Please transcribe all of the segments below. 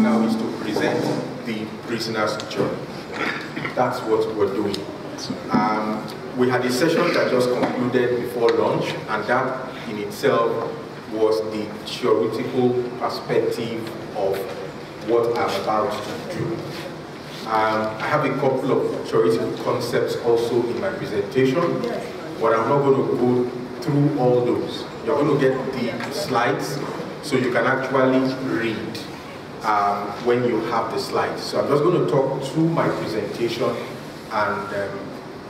now is to present the prisoner's journey. That's what we're doing. We had a session that just concluded before lunch, and that in itself was the theoretical perspective of what I'm about to do. I have a couple of theoretical concepts also in my presentation, but I'm not going to go through all those. You're going to get the slides so you can actually read when you have the slides. So I'm just going to talk through my presentation, and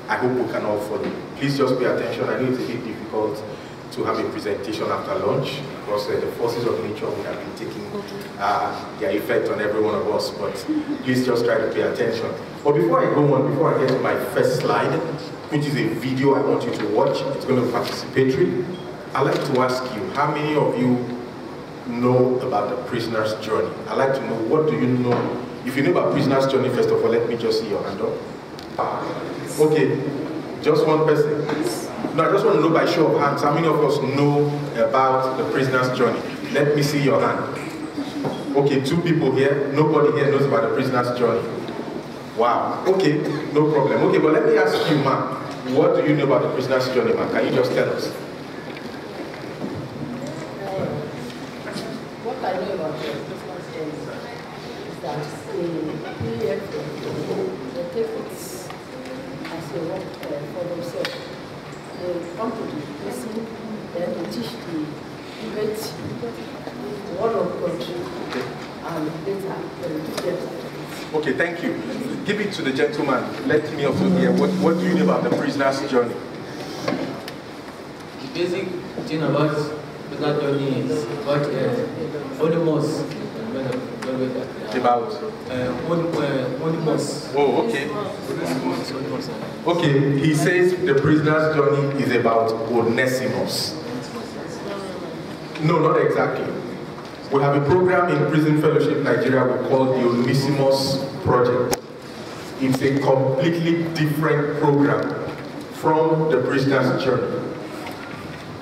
I hope we can all follow. Please just pay attention. I know it's a bit difficult to have a presentation after lunch because the forces of nature would have been taking their effect on every one of us, but please just try to pay attention. But before I go on, before I get to my first slide, which is a video I want you to watch, it's going to be participatory, I'd like to ask you, how many of you know about the prisoner's journey? I'd like to know, what do you know? If you know about prisoner's journey, first of all, let me just see your hand up. Okay, just one person. No, I just want to know by show of hands, how many of us know about the prisoner's journey? Let me see your hand. Okay, 2 people here. Nobody here knows about the prisoner's journey. Wow. Okay, no problem. Okay, but let me ask you, ma'am, what do you know about the prisoner's journey, ma'am? Can you just tell us? What I know about the prisoner's journey is that they take it as a work for themselves. They come to the prison, then they teach the inmates the word of God, and later they teach them certificates. Okay, thank you. Give it to the gentleman. Let me also hear. What do you know about the prisoner's journey? The basic thing about prisoner's journey is about Onimus. About? Onimus. Oh, okay. Okay, he says the prisoner's journey is about Onesimus. No, not exactly. We have a program in Prison Fellowship Nigeria we call the Onesimus Project. It's a completely different program from the prisoner's journey.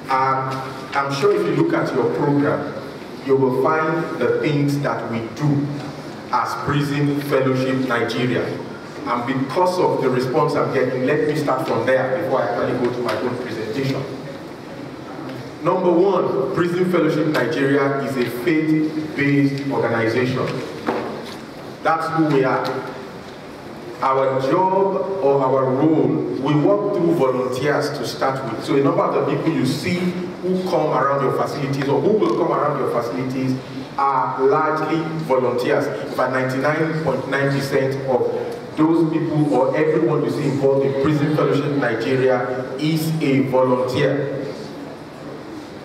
I'm sure if you look at your program, you will find the things that we do as Prison Fellowship Nigeria. And because of the response I'm getting, let me start from there before I actually go to my own presentation. Number 1, Prison Fellowship Nigeria is a faith-based organization. That's who we are. Our job or our role, we work through volunteers to start with. So a number of the people you see who come around your facilities or who will come around your facilities are largely volunteers. But 99.9% of those people or everyone you see involved in Prison Fellowship Nigeria is a volunteer.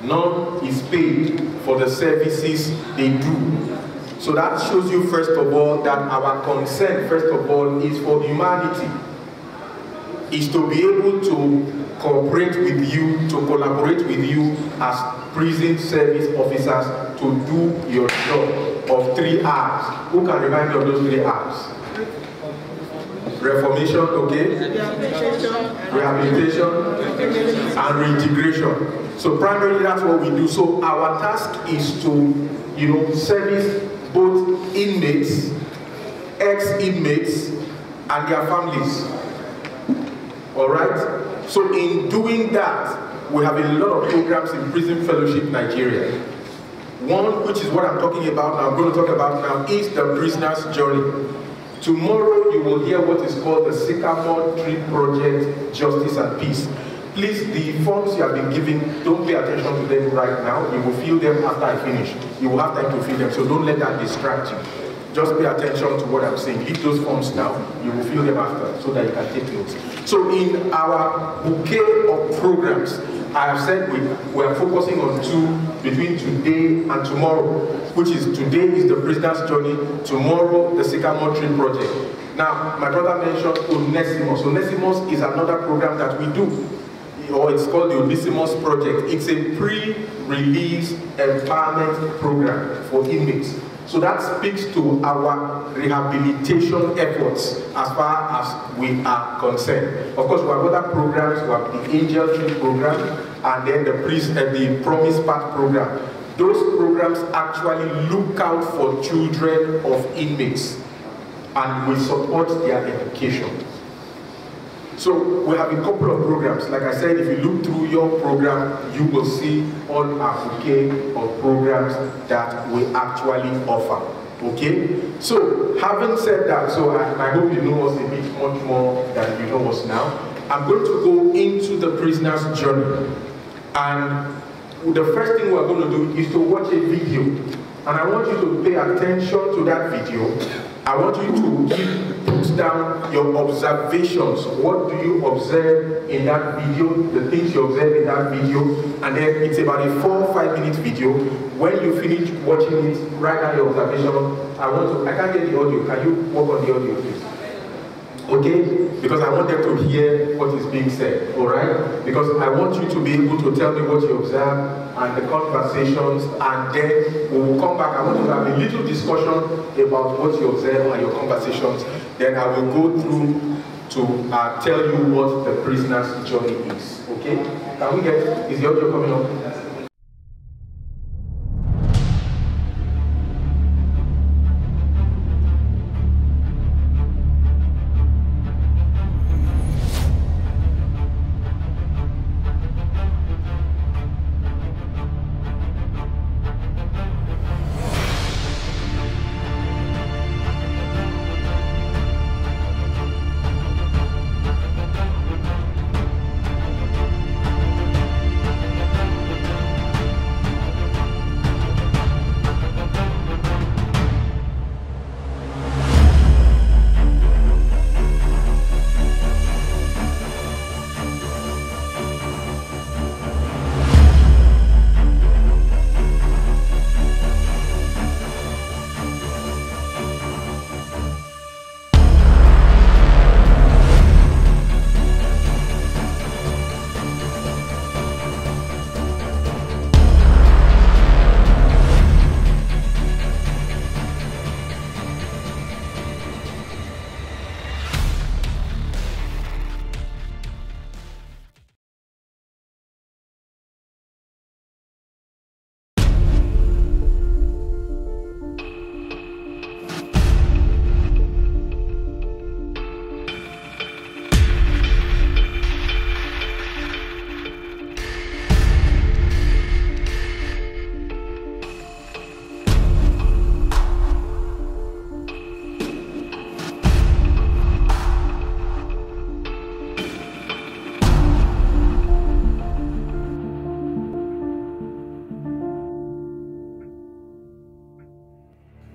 None is paid for the services they do. So that shows you, first of all, that our concern, first of all, is for humanity. Is to be able to cooperate with you, to collaborate with you as prison service officers to do your job of 3 R's. Who can remind me of those 3 R's? Reformation, okay? Rehabilitation and reintegration. So primarily that's what we do. So our task is to, service both inmates, ex-inmates, and their families. All right? So in doing that, we have a lot of programs in Prison Fellowship Nigeria. One, which is what I'm talking about now, I'm going to talk about now, is the prisoner's journey. Tomorrow you will hear what is called the Sycamore Tree Project, Justice and Peace. Please, the forms you have been given, don't pay attention to them right now. You will fill them after I finish. You will have time to fill them, so don't let that distract you. Just pay attention to what I'm saying. Leave those forms now. You will fill them after, so that you can take notes. So in our bouquet of programs, I have said we are focusing on 2 between today and tomorrow, which is today is the prisoner's journey, tomorrow the Sycamore Tree Project. Now, my brother mentioned Onesimus. Onesimus is another program that we do, or it's called the Onesimus Project. It's a pre-release empowerment program for inmates. So that speaks to our rehabilitation efforts as far as we are concerned. Of course, we have other programs. We have the Angel Tree program and then the Promise Path program. those programs actually look out for children of inmates and we support their education. So we have a couple of programs. Like I said, if you look through your program, you will see all our bouquet of programs that we actually offer. Okay? So having said that, so I hope you know us a bit much more than you know us now. I'm going to go into the prisoner's journey. And the first thing we're going to do is to watch a video. And I want you to pay attention to that video. I want you to put down your observations. What do you observe in that video? The things you observe in that video. And then it's about a 4 or 5 minute video. When you finish watching it, write down your observation. I can't get the audio. Can you work on the audio, please? Okay? Because I want them to hear what is being said. Alright? Because I want you to be able to tell me what you observe and the conversations, and then we will come back. I want to have a little discussion about what you observe and your conversations. Then I will go through to tell you what the prisoner's journey is. Okay? Can we is the audio coming up?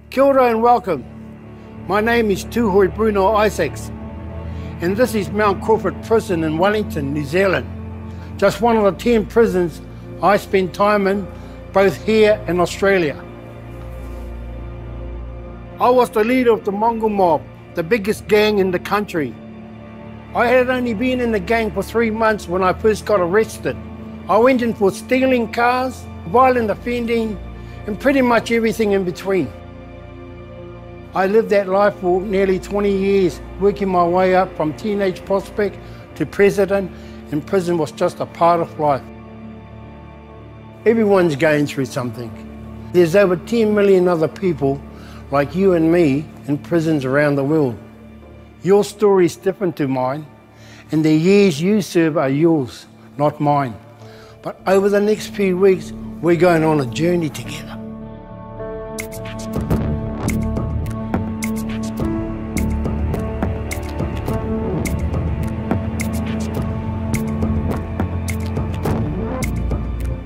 Kia ora and welcome. My name is Tuhoi Bruno Isaacs, and this is Mount Crawford Prison in Wellington, New Zealand. Just one of the 10 prisons I spent time in, both here and Australia. I was the leader of the Mongol mob, the biggest gang in the country. I had only been in the gang for 3 months when I first got arrested. I went in for stealing cars, violent offending, and pretty much everything in between. I lived that life for nearly 20 years, working my way up from teenage prospect to president, and prison was just a part of life. Everyone's going through something. There's over 10 million other people like you and me in prisons around the world. Your story is different to mine, and the years you serve are yours, not mine. But over the next few weeks, we're going on a journey together.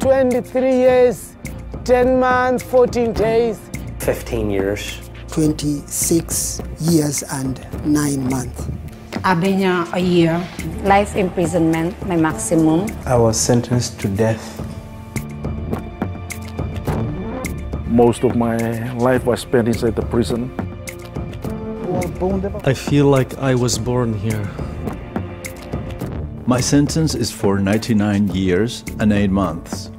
"23 years, 10 months, 14 days. 15 years. 26 years and 9 months. Adehnya a year. Life imprisonment, my maximum. I was sentenced to death. Most of my life was spent inside the prison. I feel like I was born here. My sentence is for 99 years and 8 months.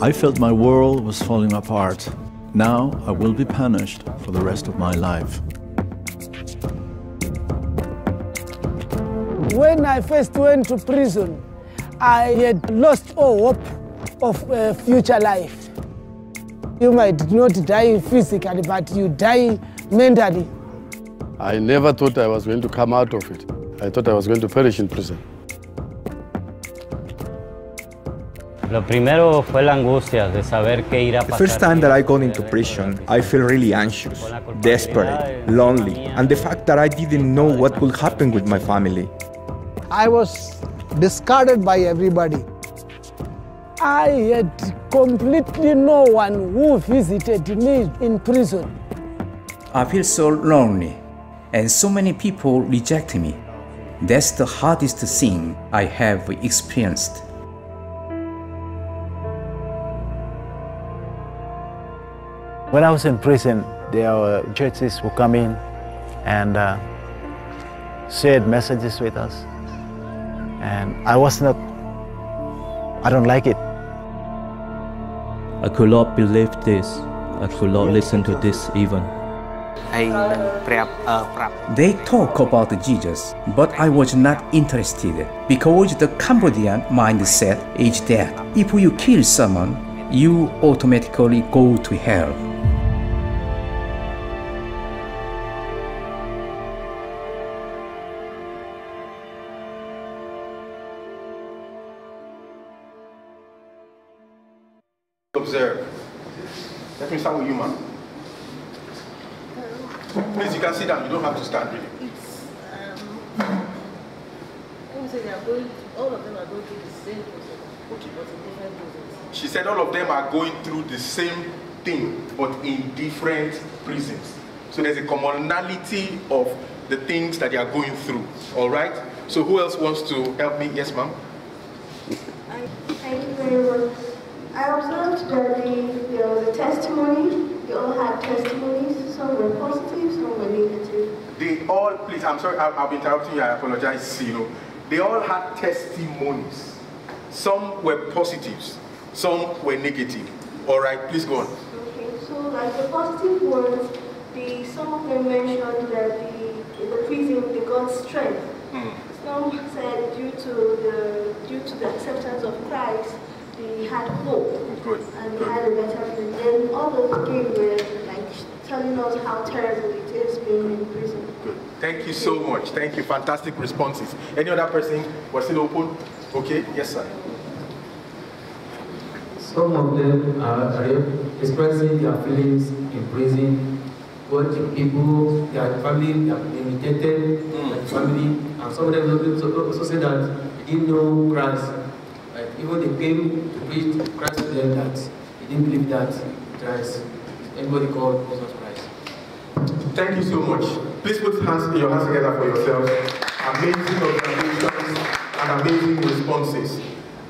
I felt my world was falling apart. Now I will be punished for the rest of my life. When I first went to prison, I had lost all hope of a future life. You might not die physically, but you die mentally. I never thought I was going to come out of it. I thought I was going to perish in prison. The first time that I got into prison, I felt really anxious, desperate, lonely, and the fact that I didn't know what would happen with my family. I was discarded by everybody. I had completely no one who visited me in prison. I feel so lonely, and so many people reject me. That's the hardest thing I have experienced. When I was in prison, there were judges who come in and shared messages with us. And I don't like it. I could not believe this. I could not listen to this even. They talk about Jesus, but I was not interested because the Cambodian mindset is that if you kill someone, you automatically go to hell. Observe. Let me start with you, ma'am. Please, you can sit down. You don't have to stand, really. Let me say all of them are going through the same process, but in different prisons. She said all of them are going through the same thing, but in different prisons. So there's a commonality of the things that they are going through. All right? So who else wants to help me? Yes, ma'am. Thank you very much. I observed that there was a testimony. They all had testimonies. Some were positive, some were negative. They all, please, I'm sorry, I'll be interrupting you. I apologize. They all had testimonies. Some were positives, some were negative. All right, please go on. Okay, so like the positive ones, some of them mentioned that in the prison they got strength. Some said due to the acceptance of Christ, they had hope. Good. And they had a better prison. Then all those again were like telling us how terrible it is being in prison. Good. Thank you so much. Thank you. Fantastic responses. Any other person was still open? Okay. Yes, sir. Some of them are expressing their feelings in prison. What the people, their family, they are imitated by the family, and some of them also say that they didn't know Christ. Even they came to preach Christ to them that they didn't believe that Christ, anybody called Jesus Christ. Thank you so much. Please put your hands together for yourselves. Amazing observations and amazing responses.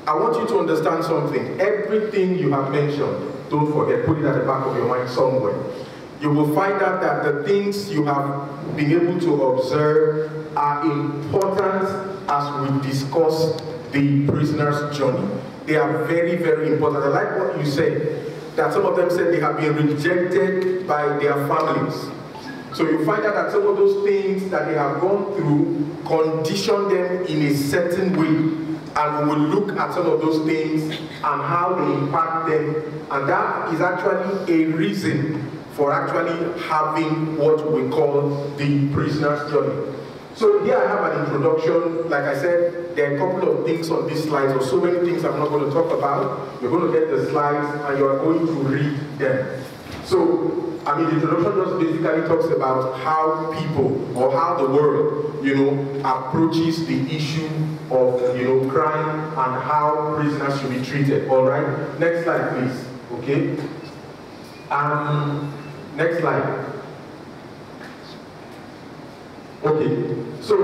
I want you to understand something. Everything you have mentioned, don't forget, put it at the back of your mind somewhere. You will find out that the things you have been able to observe are important as we discuss the prisoner's journey. They are very, very important. I like what you said, that some of them said they have been rejected by their families. So you find out that some of those things that they have gone through condition them in a certain way. And we will look at some of those things and how they impact them. And that is actually a reason for actually having what we call the prisoner's journey. So here I have an introduction. Like I said, there are a couple of things on these slides, or so many things I'm not going to talk about. You're going to get the slides and you're going to read them. So, the introduction just basically talks about how people, or how the world, approaches the issue of, crime and how prisoners should be treated. All right? Next slide, please. Okay? Next slide. Okay, so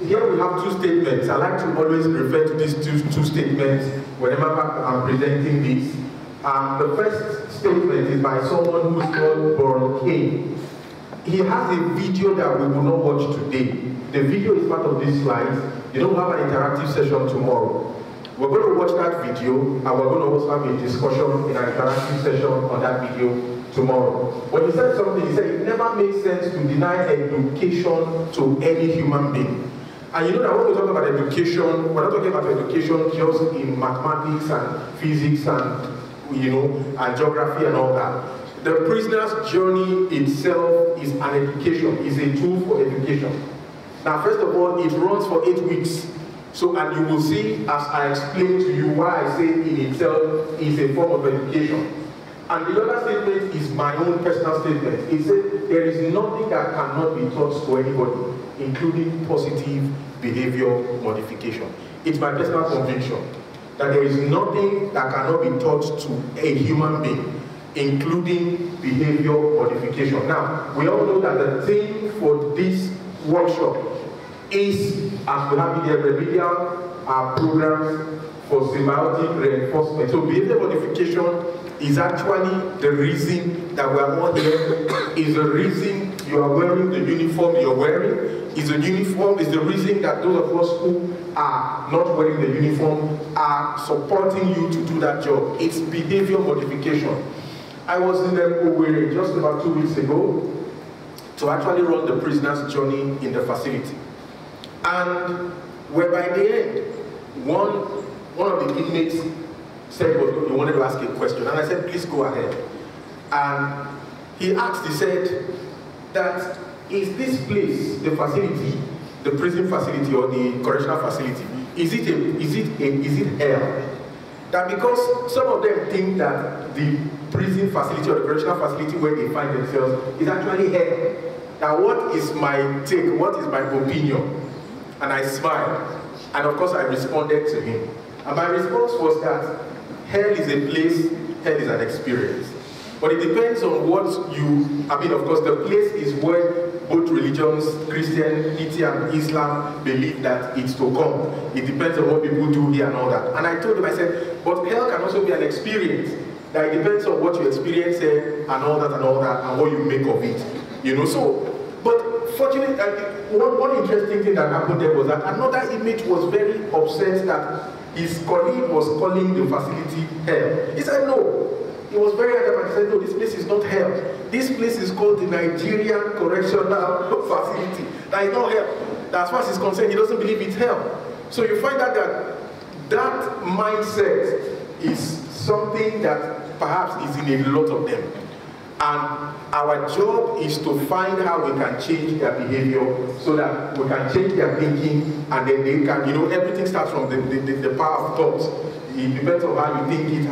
here we have two statements. I like to always refer to these two statements whenever I'm presenting this. The first statement is by someone who's called Boron Kane. He has a video that we will not watch today. The video is part of these slides. You don't have an interactive session tomorrow. We're going to watch that video, and we're going to also have a discussion in an interactive session on that video tomorrow. When he said something, he said it never makes sense to deny education to any human being. And you know that when we talk about education, we're not talking about education just in mathematics and physics and and geography and all that. The prisoner's journey itself is an education, is a tool for education. Now, first of all, it runs for 8 weeks. So, and you will see, as I explain to you, why I say in itself is a form of education. And the other statement is my own personal statement. It says there is nothing that cannot be taught to anybody, including positive behavior modification. It's my personal conviction that there is nothing that cannot be taught to a human being, including behavior modification. Now, we all know that the theme for this workshop is, as we have in the remedial programs for symbiotic reinforcement. So behavior modification is actually the reason that we are all here, is the reason you are wearing the uniform you're wearing, is the reason that those of us who are not wearing the uniform are supporting you to do that job. It's behavior modification. I was in Owerri just about 2 weeks ago to actually run the prisoner's journey in the facility. And where by the end, one of the inmates said he wanted to ask a question, and I said, please go ahead. And he asked, he said, that is this place, the facility, the prison facility or the correctional facility, is it hell? That because some of them think that the prison facility or the correctional facility where they find themselves is actually hell. Now, what is my take? What is my opinion? And I smiled, and of course I responded to him. And my response was that hell is a place, hell is an experience. But it depends on what of course the place is where both religions, Christianity and Islam, believe that it's to come. It depends on what people do here and all that. And I told him, I said, but hell can also be an experience. That it depends on what you experience here and all that, and what you make of it. But fortunately, one interesting thing that happened there was that another inmate was very upset that his colleague was calling the facility hell. He said no. He was very adamant. He said no, this place is not hell. This place is called the Nigerian Correctional Facility. That is not hell. As far as he's concerned, he doesn't believe it's hell. So you find out that mindset is something that perhaps is in a lot of them. And our job is to find how we can change their behavior so that we can change their thinking, and then they can, everything starts from the power of thought. It depends on how you think it,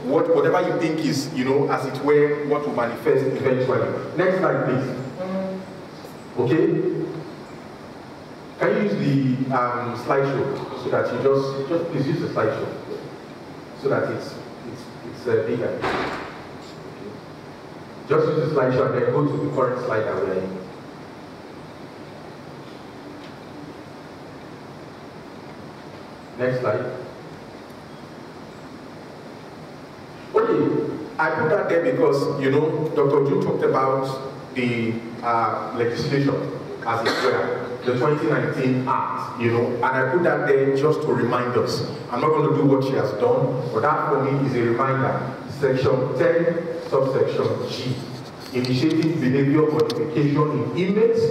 whatever you think is, as it were, what will manifest eventually. Next slide, please. Okay? Can you use the slideshow so that you just please use the slideshow so that it's bigger. Just use the slideshow and then go to the current slide that we're in. Next slide. Okay, I put that there because, Dr. Ju talked about the legislation, as it were, the 2019 Act, and I put that there just to remind us. I'm not going to do what she has done, but that for me is a reminder. Section 10, subsection G, initiating behavior modification in inmates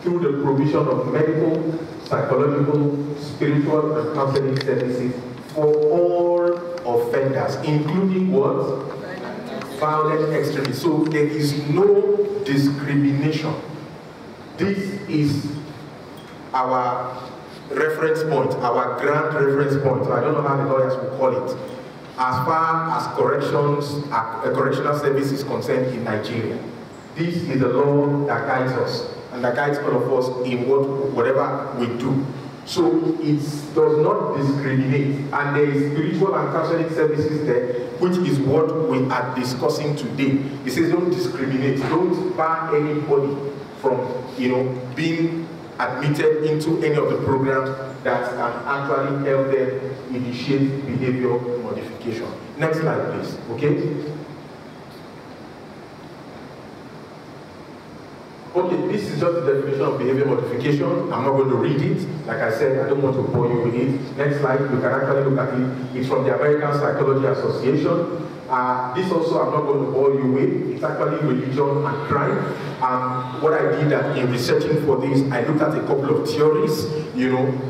through the provision of medical, psychological, spiritual, and counseling services for all offenders, including what? Violent extremists. So there is no discrimination. This is our reference point, our grand reference point. So I don't know how the lawyers will call it. As far as correctional service is concerned in Nigeria, this is the law that guides us and that guides all of us in whatever we do. So it does not discriminate, and there is spiritual and counseling services there, which is what we are discussing today. It says don't discriminate, don't bar anybody from being admitted into any of the programs that can actually help them initiate behavior modification. Next slide, please. Okay. Okay, this is just the definition of behavior modification. I'm not going to read it. Like I said, I don't want to bore you with it. Next slide, you can actually look at it. It's from the American Psychology Association. This also I'm not going to bore you with. It's actually religion and crime. What I did in researching for this, I looked at a couple of theories,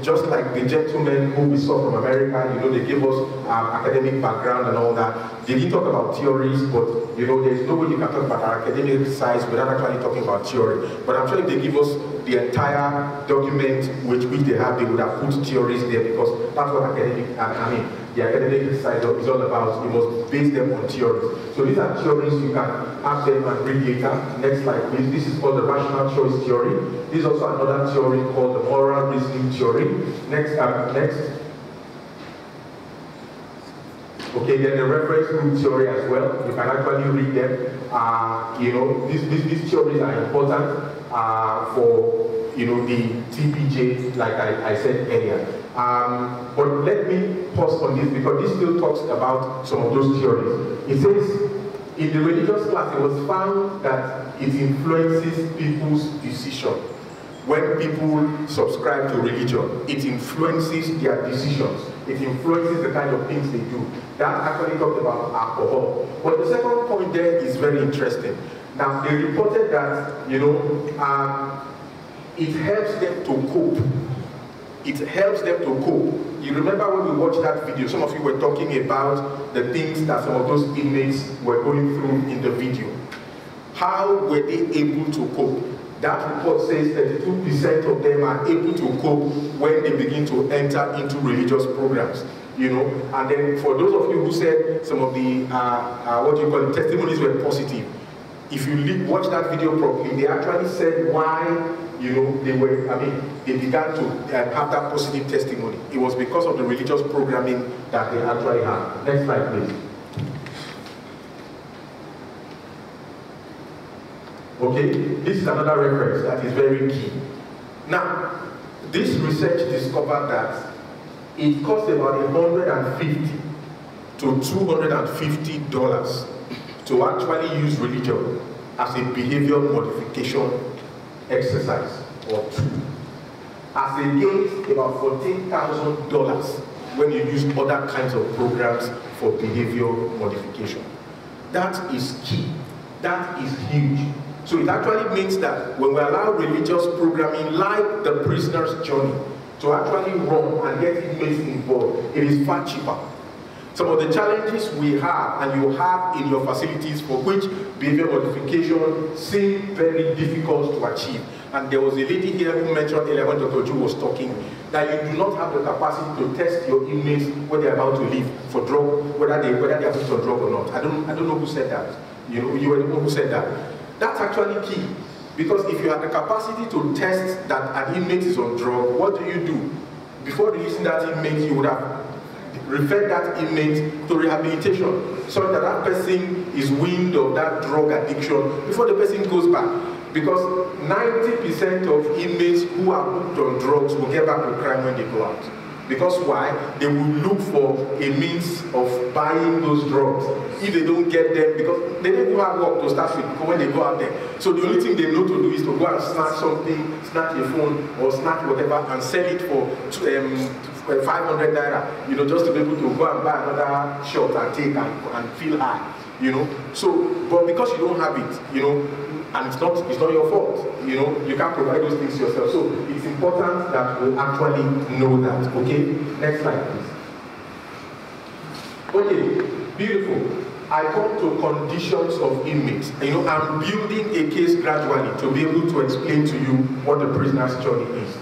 just like the gentlemen who we saw from America, they gave us academic background and all that. They didn't talk about theories, but there's no way you can talk about our academic size without actually talking about theory. But I'm sure if they give us the entire document which they have, they would have put theories there, because that's what the academic side is all about. You must base them on theories. So these are theories, you can have them and read later. Next slide, please. This is called the rational choice theory. This is also another theory called the moral reasoning theory. Next. Okay, then the reference group theory as well. You can actually read them. These theories are important for the TPJ, like I said earlier. But let me pause on this, because this still talks about some of those theories. It says, in the religious class, it was found that it influences people's decision. When people subscribe to religion, it influences their decisions. It influences the kind of things they do. That actually talked about alcohol. But the second point there is very interesting. Now, they reported that, it helps them to cope. It helps them to cope. You remember when we watched that video, some of you were talking about the things that some of those inmates were going through in the video. How were they able to cope? That report says 32% of them are able to cope when they begin to enter into religious programs. And then for those of you who said some of the, testimonies were positive, if you watch that video properly, they actually said why, they began to have that positive testimony. It was because of the religious programming that they actually had. Next slide, please. Okay, this is another reference that is very key. Now, this research discovered that it costs about $150 to $250 to actually use religion as a behavioral modification exercise or tool, as against about $14,000 when you use other kinds of programs for behavioral modification. That is key. That is huge. So it actually means that when we allow religious programming like the prisoner's journey to actually run and get inmates involved, it is far cheaper. Some of the challenges we have and you have in your facilities for which behavior modification seem very difficult to achieve. And there was a lady here who mentioned earlier when Dr. Ju was talking that you do not have the capacity to test your inmates when they're about to leave for drug, whether they are put on drug or not. I don't know who said that. You were the one who said that. That's actually key, because if you have the capacity to test that an inmate is on drug, what do? Before releasing that inmate, you would have referred that inmate to rehabilitation, so that that person is weaned of that drug addiction before the person goes back. Because 90% of inmates who are hooked on drugs will get back to crime when they go out. Because why? They will look for a means of buying those drugs. If they don't get them, because they don't have work to start with when they go out there. So the only thing they know to do is to go and snatch something, snatch a phone, or snatch whatever, and sell it for 500 naira, just to be able to go and buy another shot and take and feel high, So, but because you don't have it, and it's not your fault, you can't provide those things yourself. So it's important that we actually know that. Okay, next slide, please. Okay, beautiful. I come to conditions of inmates. I'm building a case gradually to be able to explain to you what the prisoner's journey is.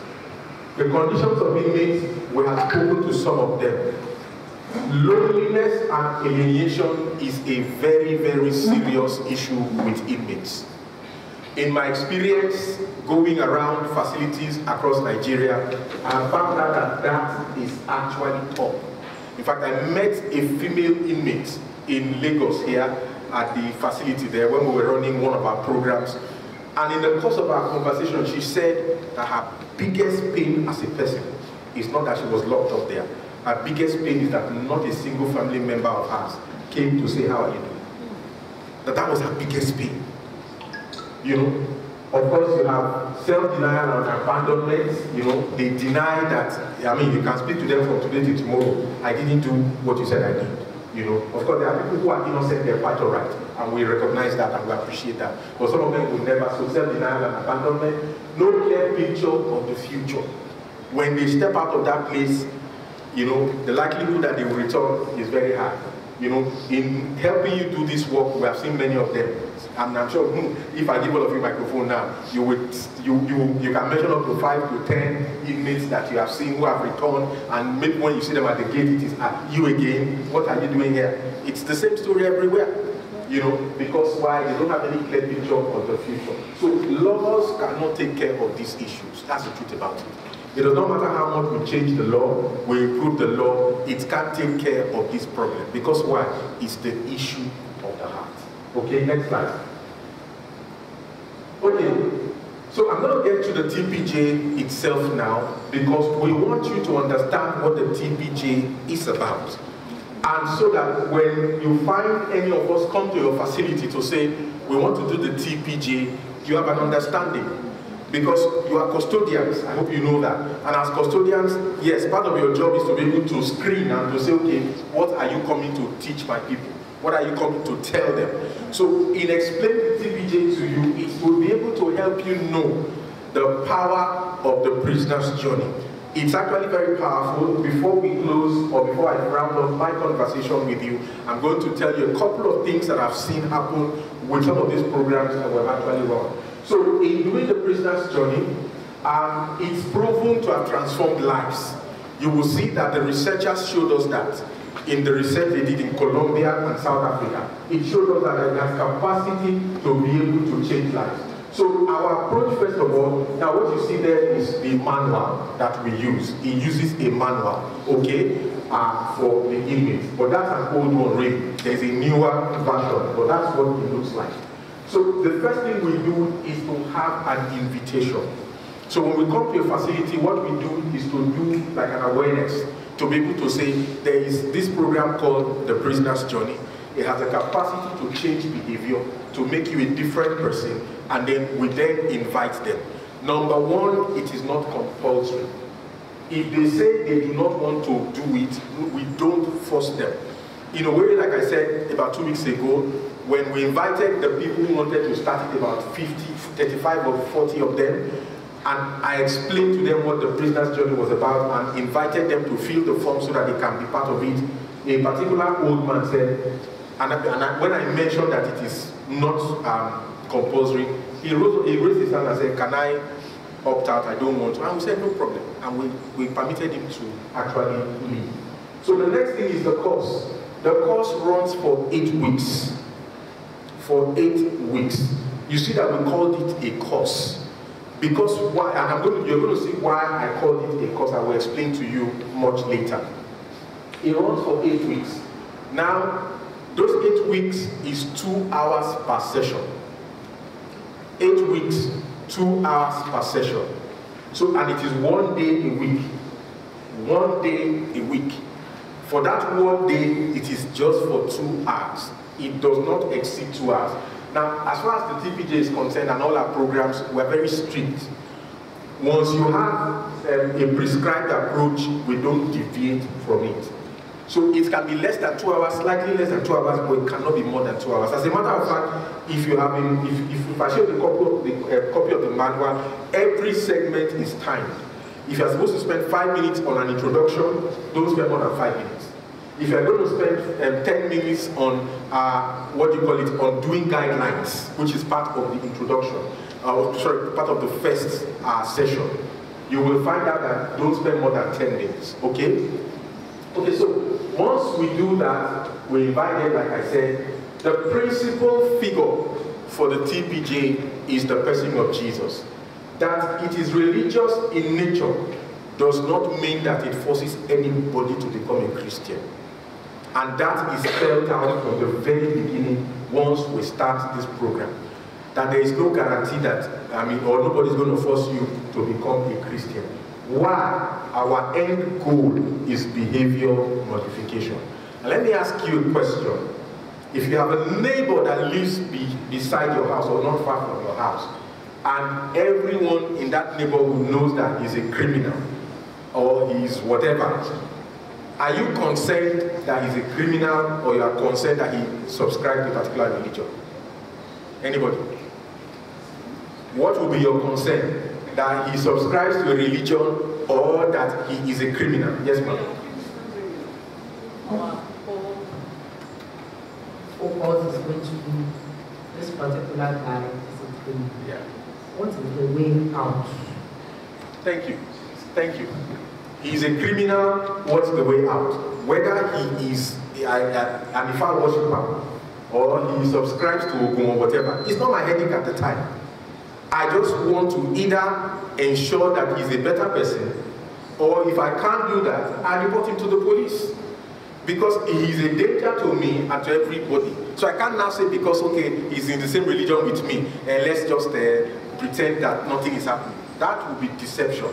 The conditions of inmates, we have spoken to some of them. Loneliness and alienation is a very, very serious issue with inmates. In my experience going around facilities across Nigeria, I found out that is actually tough. In fact, I met a female inmate in Lagos here at the facility there when we were running one of our programs. And in the course of our conversation, she said that her biggest pain as a person is not that she was locked up there. Her biggest pain is that not a single family member of hers came to say, how are you doing? That was her biggest pain. Of course, you have self-denial and abandonment. They deny that, you can speak to them from today to tomorrow. I didn't do what you said I did. You know, of course, there are people who are innocent, they're quite all right, and we recognize that and we appreciate that. But some of them will never, so self-denial and abandonment, no clear picture of the future. When they step out of that place, you know, the likelihood that they will return is very high. You know, in helping you do this work, we have seen many of them. And I'm sure if I give all of you a microphone now, you can mention up to 5 to 10 inmates that you have seen who have returned, and maybe when you see them at the gate, it is you again. What are you doing here? It's the same story everywhere. You know, because why? They don't have any clear picture of the future. So laws cannot take care of these issues. That's the truth about it. It does not matter how much we change the law, we improve the law, it can't take care of this problem. Because why? It's the issue of the heart. Okay, next slide. Okay, so I'm going to get to the TPJ itself now, because we want you to understand what the TPJ is about. And so that when you find any of us come to your facility to say, we want to do the TPJ, you have an understanding. Because you are custodians, I hope you know that. And as custodians, yes, part of your job is to be able to screen and to say, okay, what are you coming to teach my people? What are you coming to tell them? So in explaining TPJ to you, it will be able to help you know the power of the prisoner's journey. It's actually very powerful. Before we close, or before I round up my conversation with you, I'm going to tell you a couple of things that I've seen happen with some of these programs that we've actually run. So in doing the prisoner's journey, it's proven to have transformed lives. You will see that the researchers showed us that in the research they did in Colombia and South Africa. It showed us that it has capacity to be able to change lives. So our approach, first of all, now what you see there is the manual that we use. It uses a manual, okay, for the inmates. But that's an old one really. There's a newer version, but that's what it looks like. So the first thing we do is to have an invitation. So when we come to a facility, what we do is to do like an awareness, to be able to say, there is this program called the Prisoner's Journey. It has the capacity to change behavior, to make you a different person, and then we then invite them. Number one, it is not compulsory. If they say they do not want to do it, we don't force them. In a way, like I said about 2 weeks ago, when we invited the people who wanted to start it, about 50, 35 or 40 of them, and I explained to them what the prisoner's journey was about and invited them to fill the form so that they can be part of it. A particular old man said, when I mentioned that it is not compulsory, he raised his hand and said, can I opt out? I don't want to. And we said, no problem. And we permitted him to actually leave. So the next thing is the course. The course runs for 8 weeks. For 8 weeks. You see that we called it a course. Because why, and you're going to see why I called it a course. I will explain to you much later. It runs for 8 weeks. Now, those 8 weeks is 2 hours per session. 8 weeks, 2 hours per session. So, and it is 1 day a week. 1 day a week. For that 1 day, it is just for 2 hours. It does not exceed 2 hours. Now, as far as the TPJ is concerned and all our programs, we're very strict. Once you have a prescribed approach, we don't deviate from it. So it can be less than 2 hours, slightly less than 2 hours, but it cannot be more than 2 hours. As a matter of fact, if you have if I show the copy of the manual, every segment is timed. If you're supposed to spend 5 minutes on an introduction, don't spend more than 5 minutes. If you're going to spend 10 minutes on, on doing guidelines, which is part of the introduction, part of the first session, you will find out that don't spend more than 10 minutes, okay? Okay, so once we do that, we invite them, like I said, the principal figure for the TPJ is the person of Jesus. That it is religious in nature does not mean that it forces anybody to become a Christian. And that is spelled out from the very beginning once we start this program. That there is no guarantee that, or nobody's going to force you to become a Christian. Why? Our end goal is behavioral modification. And let me ask you a question. If you have a neighbor that lives beside your house or not far from your house, and everyone in that neighborhood knows that he's a criminal or he's whatever, Are you concerned that he's a criminal, or you are concerned that he subscribes to a particular religion? Anybody? What will be your concern? That he subscribes to a religion or that he is a criminal? Yes, ma'am. Our whole focus is going to be this particular guy is a criminal. Yeah. What is the way out? Thank you. Thank you. He's a criminal, what's the way out? Whether he is an Ifa worshiper or he subscribes to Ogun or whatever, it's not my headache at the time. I just want to either ensure that he's a better person, or if I can't do that, I report him to the police. Because he is a danger to me and to everybody. So I can't now say because, okay, he's in the same religion with me, and let's just pretend that nothing is happening. That would be deception.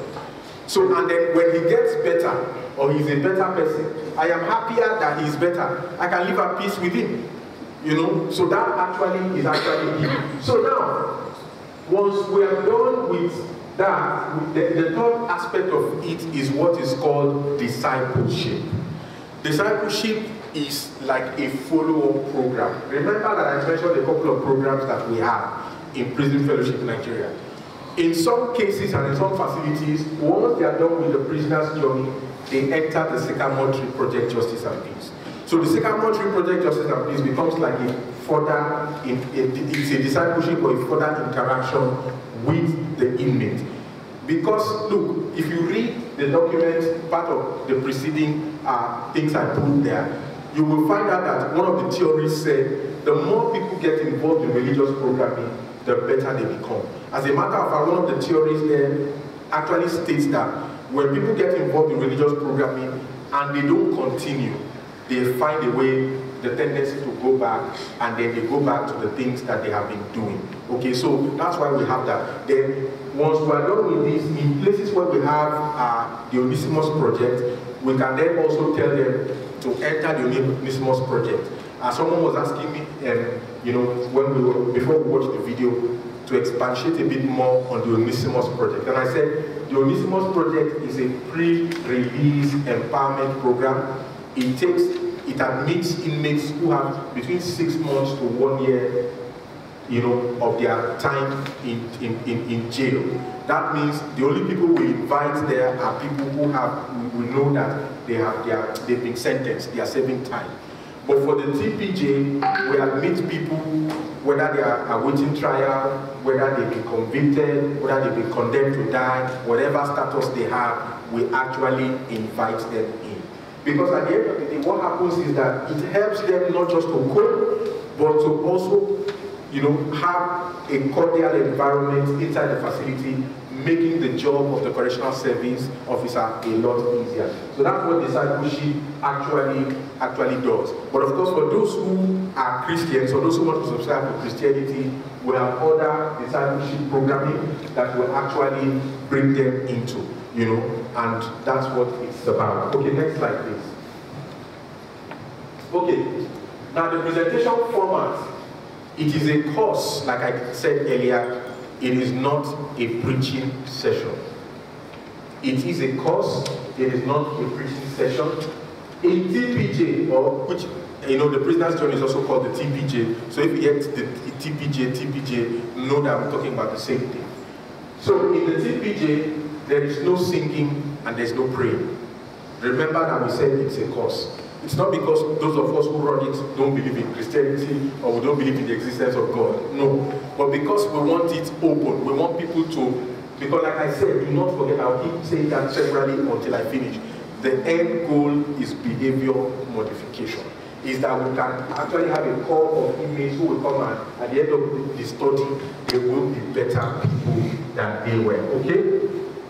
So, and then when he gets better, or he's a better person, I am happier that he's better. I can live at peace with him. You know, so that actually is actually him. So now, once we are done with that, the third aspect of it is what is called discipleship. Discipleship is like a follow-up program. Remember that I mentioned a couple of programs that we have in Prison Fellowship in Nigeria. In some cases and in some facilities, once they are done with the prisoner's journey, they enter the Sycamore Tree Project Justice and Peace. So the Sycamore Tree Project Justice and Peace becomes like a further, it's a discipleship or a further interaction with the inmate. Because look, if you read the document, part of the preceding things I put there, you will find out that one of the theories said the more people get involved in religious programming, the better they become. As a matter of fact, one of the theories there actually states that when people get involved in religious programming and they don't continue, they find a way, the tendency to go back, and then they go back to the things that they have been doing. Okay, so that's why we have that. Then once we are done with this, in places where we have the Onesimus project, we can then also tell them to enter the Onesimus project. Someone was asking me, you know, when before we watched the video, to expatiate a bit more on the Onesimus project. And I said, the Onesimus project is a pre-release empowerment program. It admits inmates who have between 6 months to 1 year, you know, of their time in jail. That means the only people we invite there are people who we know that they've been sentenced, they are serving time. But for the TPJ, we admit people, whether they are awaiting trial, whether they've been convicted, whether they've been condemned to die, whatever status they have, we actually invite them in. Because at the end of the day, what happens is that it helps them not just to cope, but to also, you know, have a cordial environment inside the facility, making the job of the correctional service officer a lot easier. So that's what discipleship actually does. But of course, for those who are Christians or those who want to subscribe to Christianity, we have other discipleship programming that will actually bring them into, you know, and that's what it's about. Okay, next slide, please. Okay, now the presentation format, it is a course, like I said earlier. It is not a preaching session. It is a course, it is not a preaching session. In TPJ, or which, you know, the prisoner's journey is also called the TPJ. So if you get the TPJ, know that we're talking about the same thing. So in the TPJ, there is no singing and there's no praying. Remember that we said it's a course. It's not because those of us who run it don't believe in Christianity or we don't believe in the existence of God. No. But because we want it open, we want people to, because like I said, do not forget, I'll keep saying that severally until I finish. The end goal is behavioral modification. Is that we can actually have a core of inmates who will come and at the end of the study, they will be better people than they were. Okay?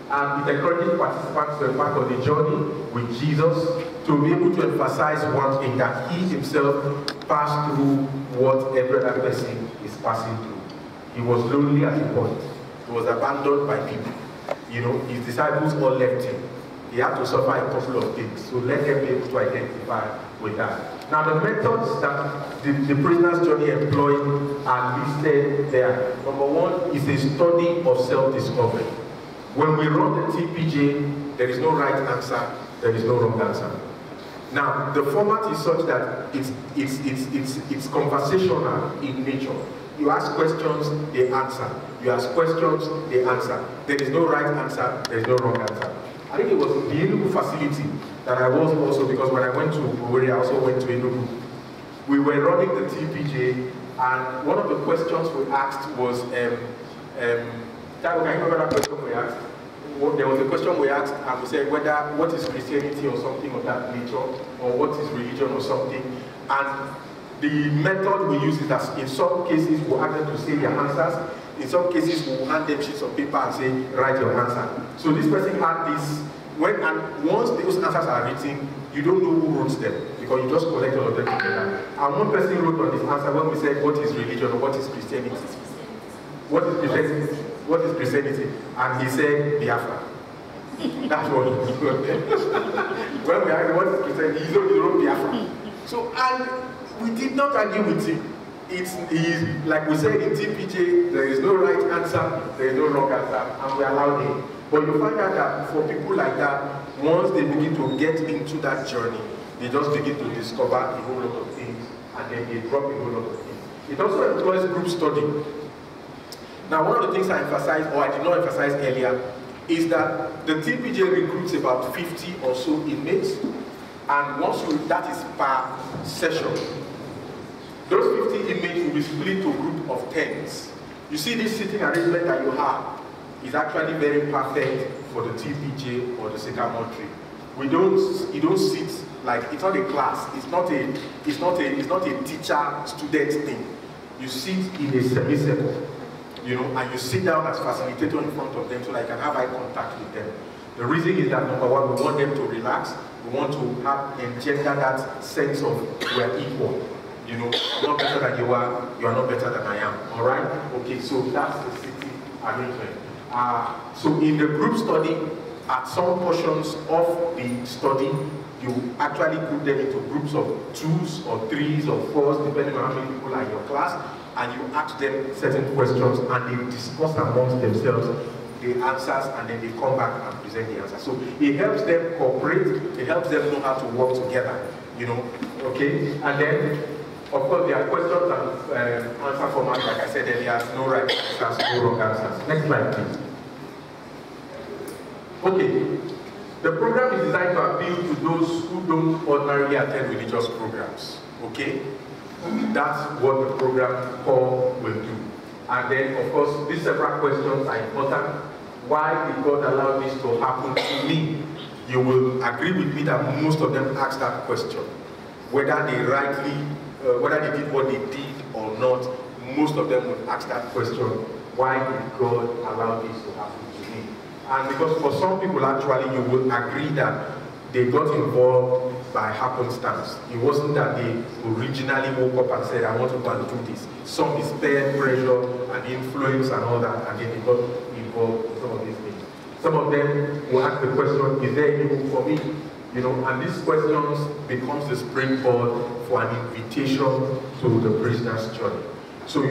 And it encourages participants to embark on the journey with Jesus, to be able to emphasize one thing, that he himself passed through what every other person is passing through. He was lonely at a point. He was abandoned by people. You know, his disciples all left him. He had to suffer a couple of things. So let them be able to identify with that. Now the methods that the prisoner's journey employed are listed there. Number one is a study of self-discovery. When we run the TPJ, there is no right answer, there is no wrong answer. Now, the format is such that it's conversational in nature. You ask questions, they answer. You ask questions, they answer. There is no right answer, there is no wrong answer. I think it was the Enugu facility that I was also, because when I went to Owerri, I also went to Enugu. We were running the TPJ, and one of the questions we asked was, Tago, can you remember that question we asked? There was a question we asked, and we said whether what is Christianity or something of that nature, or what is religion or something. And the method we use is that in some cases we'll ask them to say their answers. In some cases we'll hand them sheets of paper and say, write your answer. So this person had this, and once those answers are written, you don't know who wrote them, because you just collect all of them together. And one person wrote on this answer when we said, what is religion or what is Christianity? What is Christianity? What is Christianity? And he said, Biafra. That's what he wrote. When we asked what is Christianity, he wrote Biafra. So, and we did not argue with him. It's like we said in TPJ, there is no right answer, there is no wrong answer, and we allowed him. But you find out that for people like that, once they begin to get into that journey, they just begin to discover a whole lot of things, and then they drop a whole lot of things. It also employs group study. Now, one of the things I emphasized, or I did not emphasize earlier, is that the TPJ recruits about 50 or so inmates, and once that is per session. Those 50 inmates will be split to a group of 10s. You see this sitting arrangement that you have is actually very perfect for the TPJ or the Sycamore tree. You don't sit like, it's not a class, it's not a teacher-student thing. You sit in a semicircle. And you sit down as facilitator in front of them so that you can have eye contact with them. The reason is that, number one, we want them to relax. We want to engender that sense of we're equal. I'm not better than you are not better than I am. All right? Okay, so that's the sitting arrangement. So in the group study, at some portions of the study, you actually put them into groups of 2s or 3s or 4s, depending on how many people are in your class. And you ask them certain questions, and they discuss amongst themselves the answers, and then they come back and present the answers. So it helps them cooperate, it helps them know how to work together, okay? And then, of course, there are questions and answer format, like I said earlier, no right answers, no wrong answers. Next slide, please. Okay, the program is designed to appeal to those who don't ordinarily attend religious programs, okay? That's what the program core will do. And then, of course, these several questions are important. Why did God allow this to happen to me? You will agree with me that most of them ask that question. Whether they did what they did or not, most of them will ask that question. Why did God allow this to happen to me? And because for some people, actually, you will agree that they got involved by happenstance. It wasn't that they originally woke up and said, I want to go and do this. Some is peer pressure and influence and all that, and then they got involved in some of these things. Some of them will ask the question, is there any hope for me? And these questions becomes the springboard for an invitation to the prisoner's journey. So,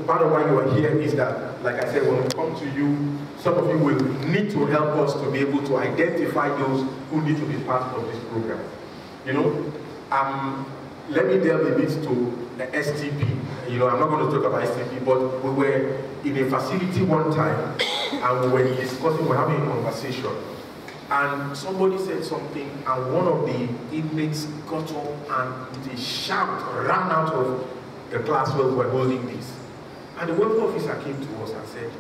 part of why you are here is that, like I said, when we come to you, some of you will need to help us to be able to identify those who need to be part of this program. Let me delve a bit to the STP. I'm not going to talk about STP, but we were in a facility one time, and we were discussing, we were having a conversation, and somebody said something, and one of the inmates got up and with a shout ran out of the class where we were holding this. And the welfare officer came to us and said,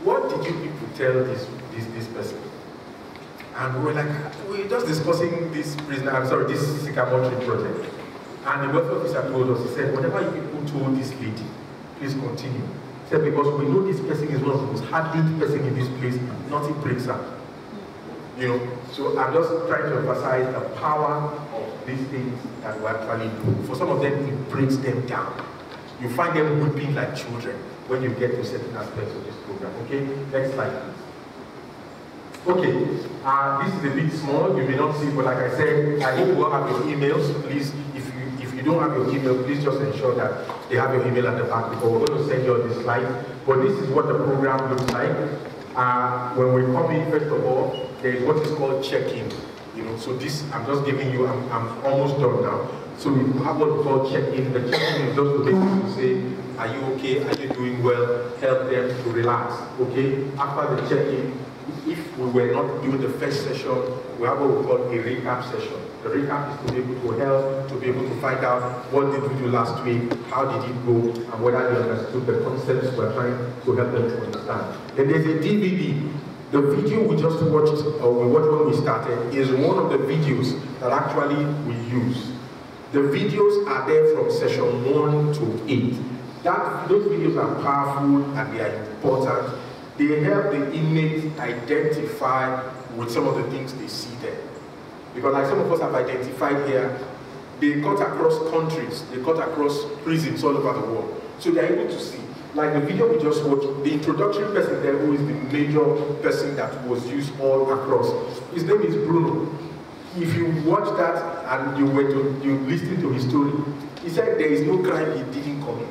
what did you people tell this person? And we were like, we're just discussing this Sycamore tree project. And the welfare officer told us, he said, whatever you people told this lady, please continue. He said, because we know this person is one of the most hard-hit person in this place, nothing breaks her. So I'm just trying to emphasize the power of these things that we actually do. For some of them, it breaks them down. You find them weeping like children when you get to certain aspects of this program. Okay, next slide, please. Okay, this is a bit small, you may not see, but like I said, I hope you all have your emails. Please, if you don't have your email, please just ensure that they have your email at the back, because we're going to send you all this slide. But this is what the program looks like. When we come in, first of all, there is what is called check-in. You know, so this, I'm just giving you, I'm almost done now. So we have what we call check-in. The check-in is just to basically say, are you okay? Are you doing well? Help them to relax, okay? After the check-in, if we were not doing the first session, we have what we call a recap session. The recap is to be able to help, to be able to find out what did we do last week, how did it go, and whether they understood the concepts we're trying to help them to understand. Then there's a DVD. The video we just watched, or we watched when we started, is one of the videos that actually we use. The videos are there from session 1 to 8. Those videos are powerful and they are important. They help the inmates identify with some of the things they see there. Because like some of us have identified here, they cut across countries, they cut across prisons all over the world. So they're able to see. Like the video we just watched, the introductory person there, who is the major person that was used all across, his name is Bruno. If you watch that and you listen to his story, he said there is no crime he didn't commit.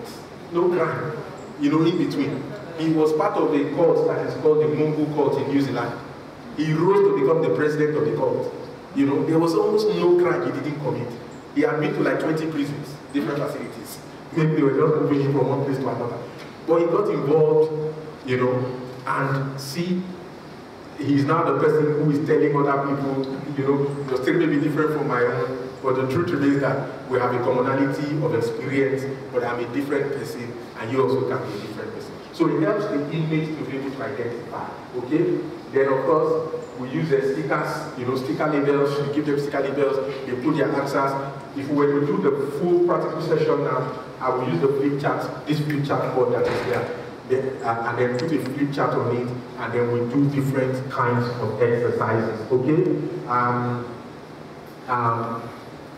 No crime, you know, in between. He was part of a cult that is called the Mungu cult in New Zealand. He rose to become the president of the cult. You know, there was almost no crime he didn't commit. He had been to like 20 prisons, different facilities. Maybe they were just moving him from one place to another. But he got involved, you know, and see, he's now the person who is telling other people, you know, your story may be different from my own, but the truth is that we have a commonality of experience, but I'm a different person, and you also can be a different person. So it helps the inmates to be able to identify, okay? Then of course, we use the stickers, you know, sticker labels, we give them sticker labels, they put their answers. If we were to do the full practical session now, I will use the flip chart, this flip chart board that is there, and then put a flip chart on it, and then we do different kinds of exercises, okay?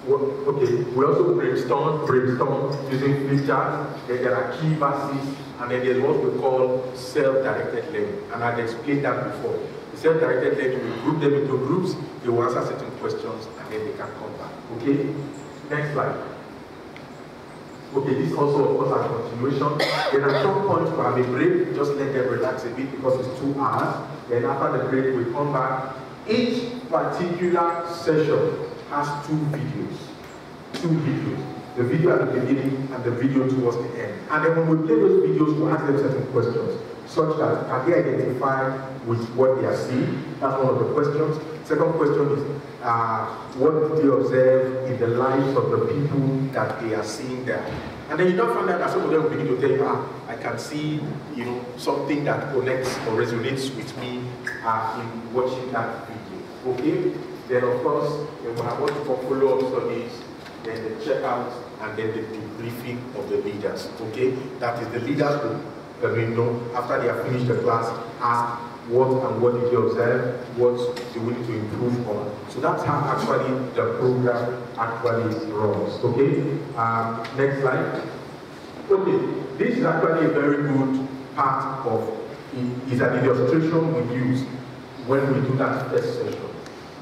Okay, we also brainstorm using flip charts. Then there are key verses, and then there's what we call self-directed learning, and I've explained that before. The self-directed learning, we group them into groups, they will answer certain questions, and then they can come back, okay? Next slide. Okay, this also, of course, a continuation. Then at some point, we have a break, just let them relax a bit because it's 2 hours. Then after the break, we come back. Each particular session has 2 videos. 2 videos. The video at the beginning and the video towards the end. And then when we play those videos, we ask them certain questions, such that can they identify with what they are seeing? That's one of the questions. Second question is, what did they observe in the lives of the people that they are seeing there? And then you don't find out that some of them will begin to tell you, I can see, you know, something that connects or resonates with me in watching that video. Okay? Then of course, we have what we call follow-up studies, then the checkout, and then the debriefing of the leaders. Okay? That is the leaders who know after they have finished the class, ask what did you observe, what do we need to improve on. So that's how actually the program actually runs. Okay? Next slide. Okay, this is actually a very good part of it. Is an illustration we use when we do that first session.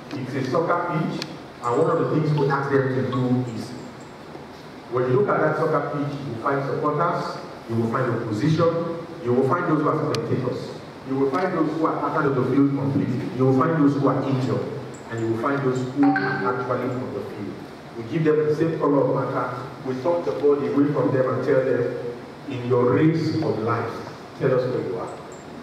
It's a soccer pitch, and one of the things we ask them to do is, when you look at that soccer pitch, you will find supporters, you will find opposition, you will find those who are spectators. You will find those who are outside of the field completely. You will find those who are injured. And you will find those who are actually on the field. We give them the same color of matter. We turn the ball away from them and tell them, in your race of life, tell us where you are.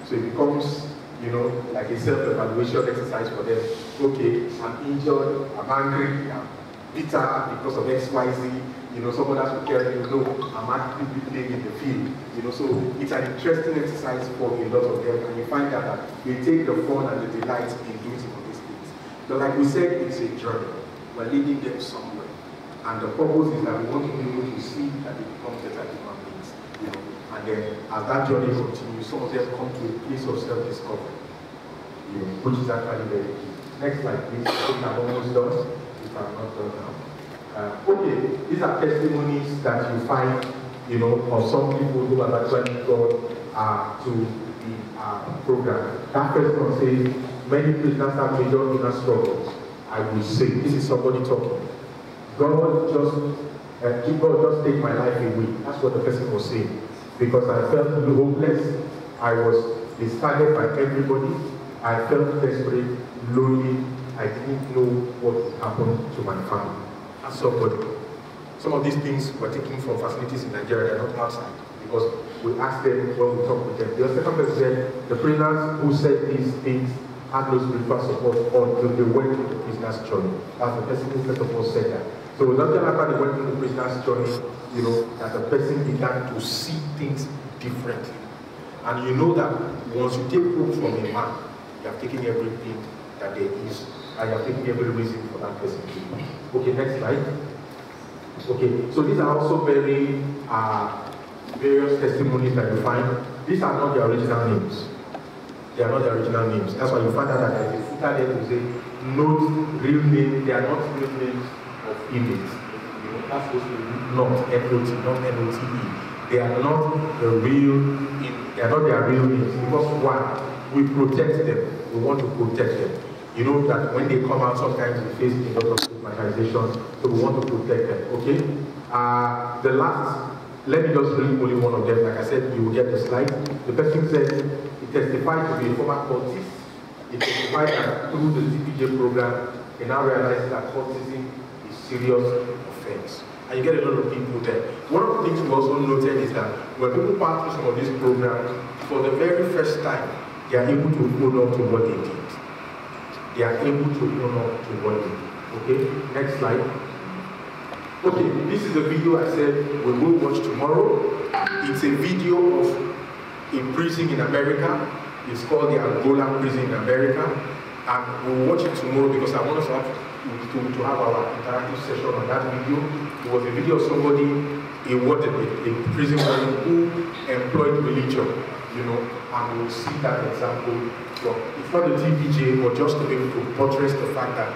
So it becomes, you know, like a self-evaluation exercise for them. Okay, I'm injured, I'm angry, I'm bitter because of X, Y, Z. You know, someone else will tell you, no, I'm actively playing in the field. You know, so it's an interesting exercise for a lot of them, and you find out that they take the fun and the delight in doing some of these things. But like we said, it's a journey. We're leading them somewhere. And the purpose is that we want to be able to see that they become better human beings. You know, and then as that journey continues, some of them come to a place of self-discovery, you know, which is actually very key. Next slide, please. I think I'm almost done, if I'm not done now. Okay, these are testimonies that you find, you know, of some people who have actually gone to the program. That first one says, many prisoners have major inner struggles. I will say, this is somebody talking. God just take my life away. That's what the person was saying. Because I felt hopeless. I was discarded by everybody. I felt desperate, lonely, I didn't know what would happen to my family as somebody. Some of these things were taken from facilities in Nigeria, they're not outside, because we asked them when we talked with them. The second person said the prisoners who said these things had no spiritual support until they went through the prisoner's journey. That's the person who first of all said that. So it was not after they went through the prisoner's journey, you know, that the person began to see things differently. And you know that once you take hope from a man, you have taken everything that there is, and you have taken every reason for that person to be. Okay, next slide. Okay, so these are also very various testimonies that you find. These are not the original names. They are not the original names. That's why you find out that there is a footer there to say, note real names, they are not real names of inmates. You know, that's supposed to be not NOT, not NOTE. They are not the real, they are not their real names. Because one, we protect them. We want to protect them. You know that when they come out, sometimes we face a lot of stigmatization, so we want to protect them. Okay? The last, let me just read only one of them. Like I said, you will get the slide. The person said, he testified to be a former cultist. He testified that through the TPJ program, he now realizes that cultism is serious offense. And you get a lot of people there. One of the things we also noted is that when people pass through some of these programs, for the very first time, they are able to hold on to what they did. They are able to hold on to what they did. Okay, next slide. Okay, this is a video I said we will watch tomorrow. It's a video of a prison in America. It's called the Angola prison in America. And we'll watch it tomorrow because I want us to have our interactive session on that video. It was a video of somebody, a prison who employed religion, you know, and we'll see that example. So it's not the TPJ, but just to be able to buttress the fact that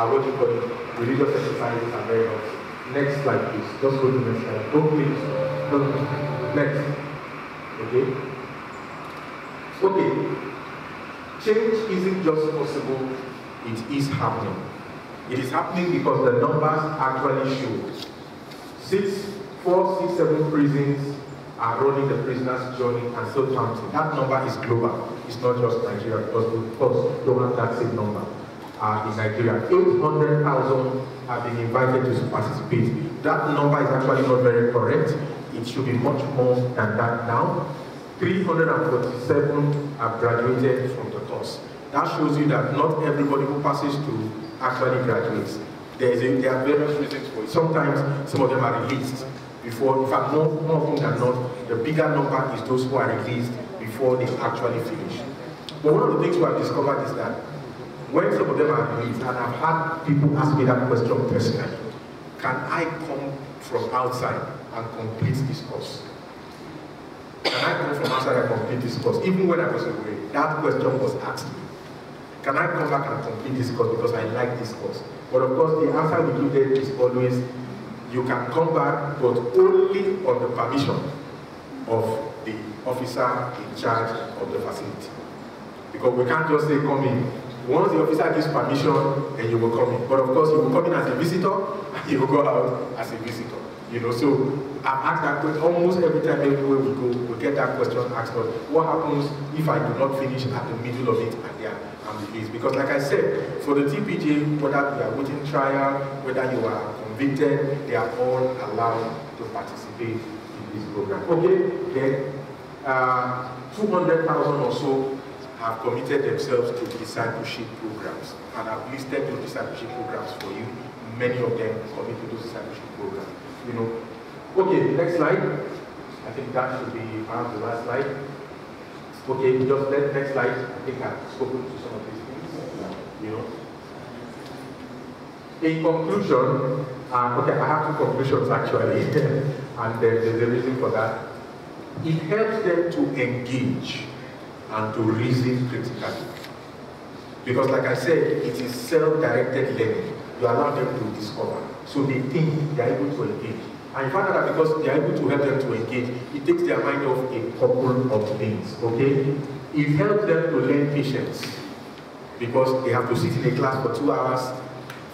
what you call it, religious exercises are very helpful. Next slide, please. Just go to the next slide. Don't please. Next. Okay. Okay. Change isn't just possible, it is happening. It is happening because the numbers actually show. 4, 6, 7 prisons are running the prisoner's journey and still counting. That number is global. It's not just Nigeria, because we, of course, don't have that same number in Nigeria. 800,000 have been invited to participate. That number is actually not very correct. It should be much more than that now. 347 have graduated from the course. That shows you that not everybody who passes through actually graduates. There are various reasons for it. Sometimes some of them are released before, in fact, more often than not, the bigger number is those who are released before they actually finish. But one of the things we have discovered is that when some of them are released, and I've had people ask me that question personally, can I come from outside and complete this course? Can I come from outside and complete this course? Even when I was away, that question was asked me. Can I come back and complete this course because I like this course? But of course, the answer we give them is always, you can come back, but only on the permission of the officer in charge of the facility. Because we can't just say come in. Once the officer gives permission, then you will come in. But of course, you will come in as a visitor, and you will go out as a visitor. You know, so I've asked that question almost every time everywhere we go, we get that question asked us, what happens if I do not finish at the middle of it and there I'm released? Because like I said, for the TPJ, whether you are waiting trial, whether you are convicted, they are all allowed to participate in this program. Okay, then 200,000 or so have committed themselves to discipleship programs, and I've listed those discipleship programs for you. Many of them commit to those discipleship programs. You know. Okay, next slide. I think that should be perhaps the last slide. Okay, just next slide. I think I've spoken to some of these things. You know. In conclusion, okay, I have 2 conclusions actually, and there's a reason for that. It helps them to engage and to reason critically. Because like I said, it is self-directed learning. You allow them to discover. So they think they are able to engage. And you find out that because they are able to help them to engage, it takes their mind off a couple of things, okay? It helps them to learn patience. Because they have to sit in a class for 2 hours.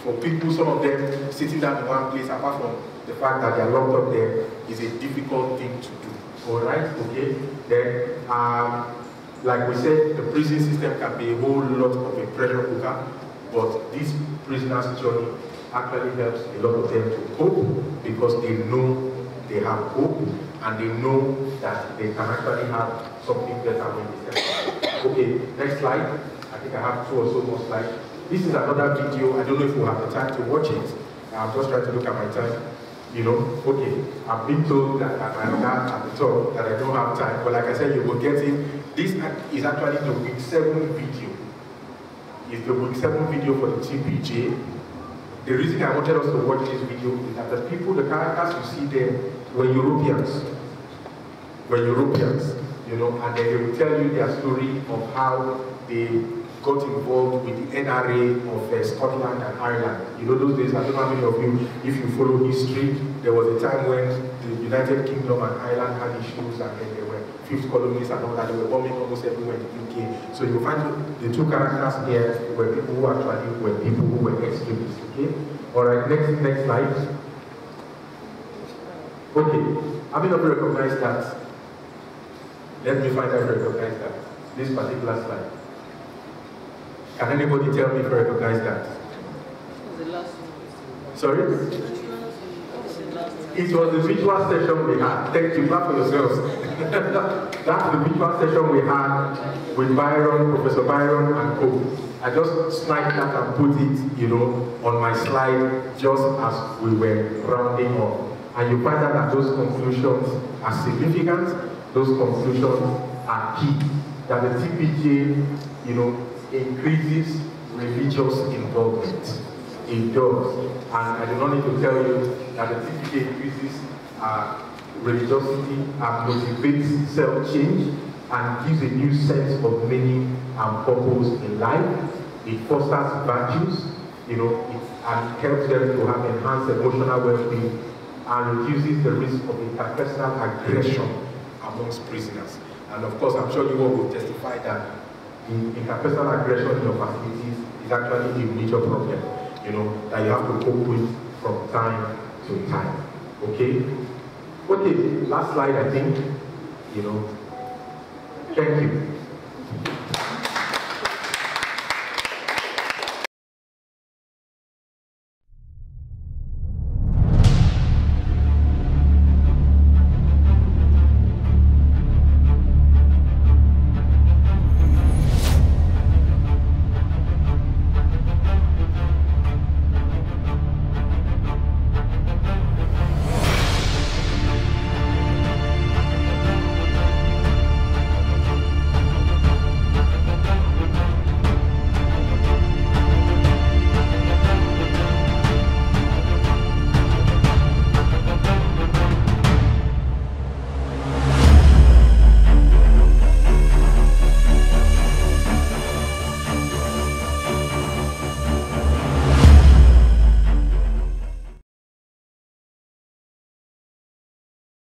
For people, some of them sitting down in one place, apart from the fact that they are locked up there, is a difficult thing to do. All right, okay? Then, like we said, the prison system can be a whole lot of a pressure cooker. But this prisoner's journey actually helps a lot of them to cope because they know they have hope and they know that they can actually have something better when they step. Okay, next slide. I think I have 2 or so more slides. This is another video. I don't know if we have the time to watch it. I'm just trying to look at my time. You know, okay, I've been told that I'm not at the top, that I don't have time, but like I said, you will get it. This is actually the week 7 video. It's the week 7 video for the TPJ. The reason I wanted us to watch this video is that the people, the characters you see there were Europeans. You know, and then they will tell you their story of how they got involved with the NRA of Scotland and Ireland. You know those days, I don't know how many of you, if you follow history, there was a time when the United Kingdom and Ireland had issues and then there were 5th colonies and all that. They were bombing almost everywhere in the UK. So you find the 2 characters here were people who actually were people who were extremists, okay? Alright, next slide. Okay, how many of you recognize that? Let me find out if you recognize that. This particular slide. Can anybody tell me if you recognize that? Sorry? It was the visual session we had. Thank you, clap for yourselves. That's the visual session we had with Byron, Professor Byron and Co. I just sniped that and put it, you know, on my slide just as we were rounding up. And you find out that those conclusions are significant, those conclusions are key. That the TPJ, you know, increases religious involvement. It does. And I do not need to tell you that the TPJ increases religiosity and motivates self-change and gives a new sense of meaning and purpose in life. It fosters virtues, you know, and helps them to have enhanced emotional well-being and reduces the risk of interpersonal aggression amongst prisoners. And of course, I'm sure you all will testify that the interpersonal aggression in your facilities is actually a major problem, you know, that you have to cope with from time to time. Okay? Okay, last slide, I think, you know. Thank you.